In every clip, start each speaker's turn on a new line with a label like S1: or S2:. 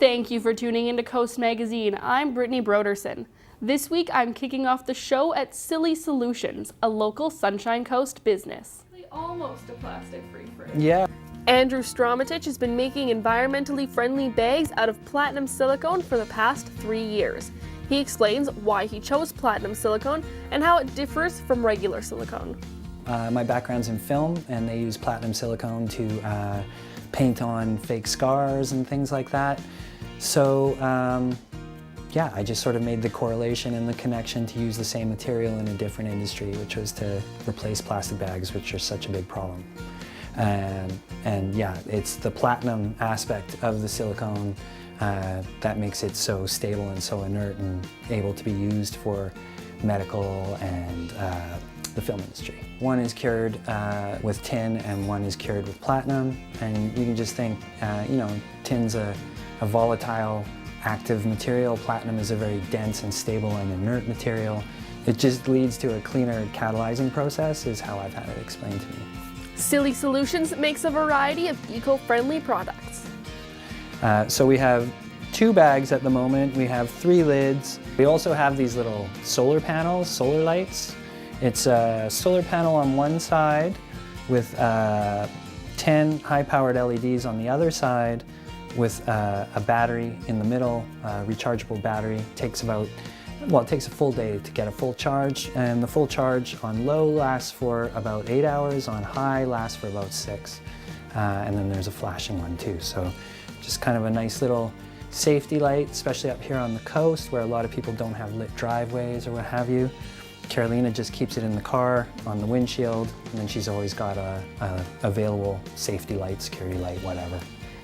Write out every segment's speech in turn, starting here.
S1: Thank you for tuning into Coast Magazine. I'm Brittany Broderson. This week I'm kicking off the show at Sili Solutions, a local Sunshine Coast business. Almost a plastic-free fridge.
S2: Yeah.
S1: Andrew Stromatich has been making environmentally friendly bags out of platinum silicone for the past 3 years. He explains why he chose platinum silicone and how it differs from regular silicone.
S2: My background's in film, and they use platinum silicone to paint on fake scars and things like that. So yeah, I just sort of made the correlation and the connection to use the same material in a different industry, which was to replace plastic bags, which are such a big problem. And yeah, it's the platinum aspect of the silicone that makes it so stable and so inert and able to be used for medical and the film industry. One is cured with tin and one is cured with platinum. And you can just think, you know, tin's a volatile, active material. Platinum is a very dense and stable and inert material. It just leads to a cleaner catalyzing process, is how I've had it explained to me.
S1: Sili Solutions makes a variety of eco-friendly products.
S2: So we have 2 bags at the moment. We have 3 lids. We also have these little solar panels, solar lights. It's a solar panel on one side with 10 high-powered LEDs on the other side with a battery in the middle, a rechargeable battery. Takes about, well, it takes a full day to get a full charge, and the full charge on low lasts for about 8 hours, on high lasts for about 6. And then there's a flashing one too. So just kind of a nice little safety light, especially up here on the coast where a lot of people don't have lit driveways or what have you. Carolina just keeps it in the car on the windshield, and then she's always got a available safety light, security light, whatever.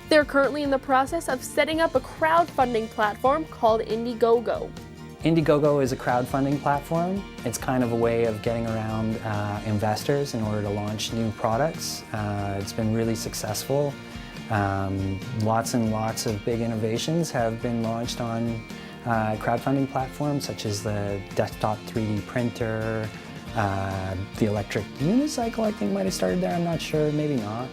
S1: They're currently in the process of setting up a crowdfunding platform called Indiegogo.
S2: Indiegogo is a crowdfunding platform. It's kind of a way of getting around investors in order to launch new products. It's been really successful. Lots and lots of big innovations have been launched on crowdfunding platforms, such as the desktop 3D printer, the electric unicycle I think might have started there, I'm not sure, maybe not.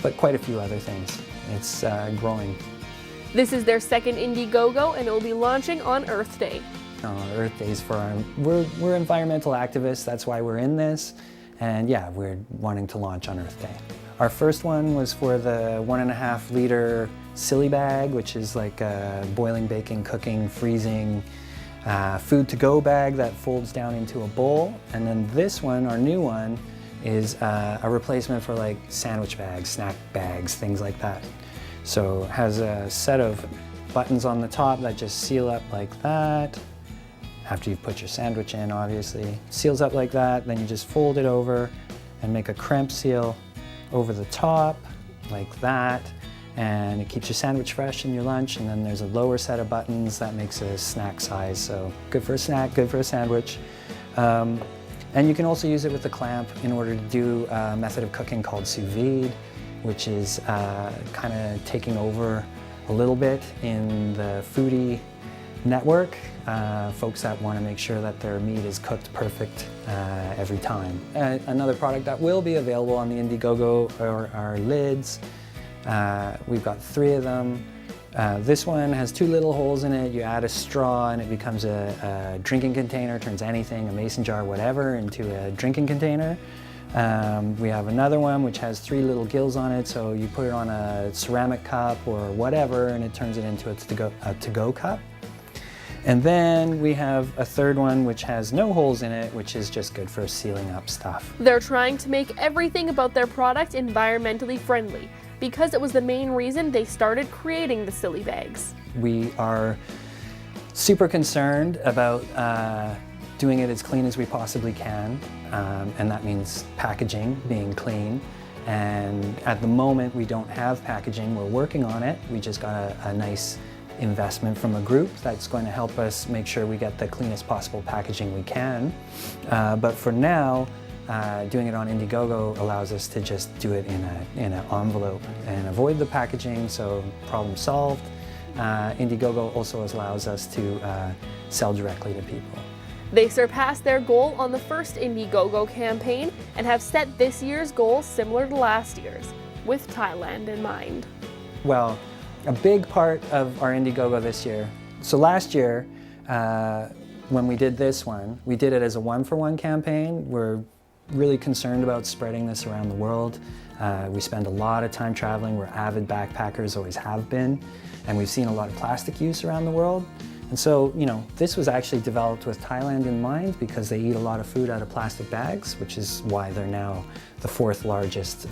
S2: But quite a few other things. It's growing.
S1: This is their second Indiegogo, and it will be launching on Earth Day.
S2: Earth Day's for we're environmental activists, that's why we're in this. And yeah, we're wanting to launch on Earth Day. Our first one was for the 1.5 liter sili bag, which is like a boiling, baking, cooking, freezing food to go bag that folds down into a bowl. And then this one, our new one, is a replacement for like sandwich bags, snack bags, things like that. So it has a set of buttons on the top that just seal up like that. After you've put your sandwich in, obviously. Seals up like that, then you just fold it over and make a crimp seal over the top, like that. And it keeps your sandwich fresh in your lunch. And then there's a lower set of buttons that makes a snack size. So good for a snack, good for a sandwich. And you can also use it with the clamp in order to do a method of cooking called sous vide, which is kind of taking over a little bit in the foodie network. Folks that want to make sure that their meat is cooked perfect every time. Another product that will be available on the Indiegogo are our lids. We've got 3 of them. This one has 2 little holes in it. You add a straw and it becomes a drinking container, turns anything, a mason jar, whatever, into a drinking container. We have another one which has 3 little gills on it, so you put it on a ceramic cup or whatever and it turns it into a to-go cup. And then we have a third one which has no holes in it, which is just good for sealing up stuff.
S1: They're trying to make everything about their product environmentally friendly, because it was the main reason they started creating the sili bags.
S2: We are super concerned about doing it as clean as we possibly can, and that means packaging being clean. And at the moment we don't have packaging, we're working on it. We just got a nice investment from a group that's going to help us make sure we get the cleanest possible packaging we can. But for now, doing it on Indiegogo allows us to just do it in an envelope and avoid the packaging, so problem solved. Indiegogo also allows us to sell directly to people.
S1: They surpassed their goal on the first Indiegogo campaign and have set this year's goal similar to last year's, with Thailand in mind.
S2: Well, a big part of our Indiegogo this year. So last year, when we did this one, we did it as a one-for-one campaign. We're really concerned about spreading this around the world. We spend a lot of time traveling. We're avid backpackers, always have been, and we've seen a lot of plastic use around the world. And so, you know, this was actually developed with Thailand in mind because they eat a lot of food out of plastic bags, which is why they're now the fourth largest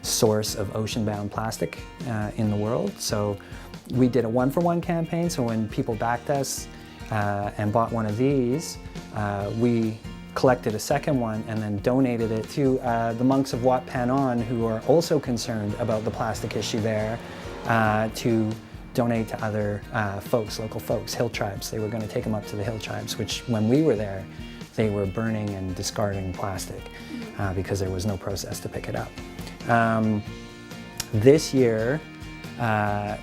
S2: source of ocean-bound plastic in the world. So we did a one-for-one campaign, so when people backed us and bought one of these, we collected a second one and then donated it to the monks of Wat Panon, who are also concerned about the plastic issue there, to donate to other folks, local folks, hill tribes. They were going to take them up to the hill tribes, which when we were there, they were burning and discarding plastic because there was no process to pick it up. This year,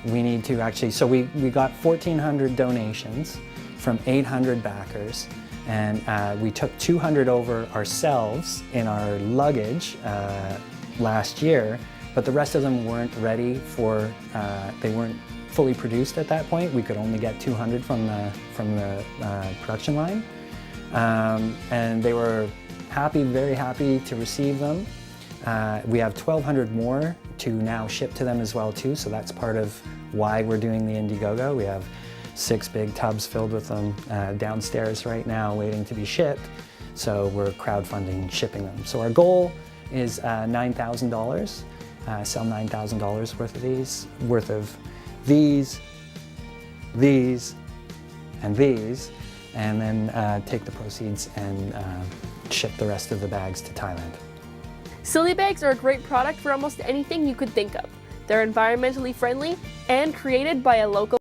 S2: we need to actually, so we got 1,400 donations from 800 backers, and we took 200 over ourselves in our luggage last year, but the rest of them weren't ready for, they weren't fully produced at that point. We could only get 200 from the production line. And they were happy, very happy to receive them. We have 1,200 more to now ship to them as well too, so that's part of why we're doing the Indiegogo. We have 6 big tubs filled with them downstairs right now waiting to be shipped, so we're crowdfunding shipping them. So our goal is $9,000, sell $9,000 worth of these, and these, and then take the proceeds and ship the rest of the bags to Thailand.
S1: Sili bags are a great product for almost anything you could think of. They're environmentally friendly and created by a local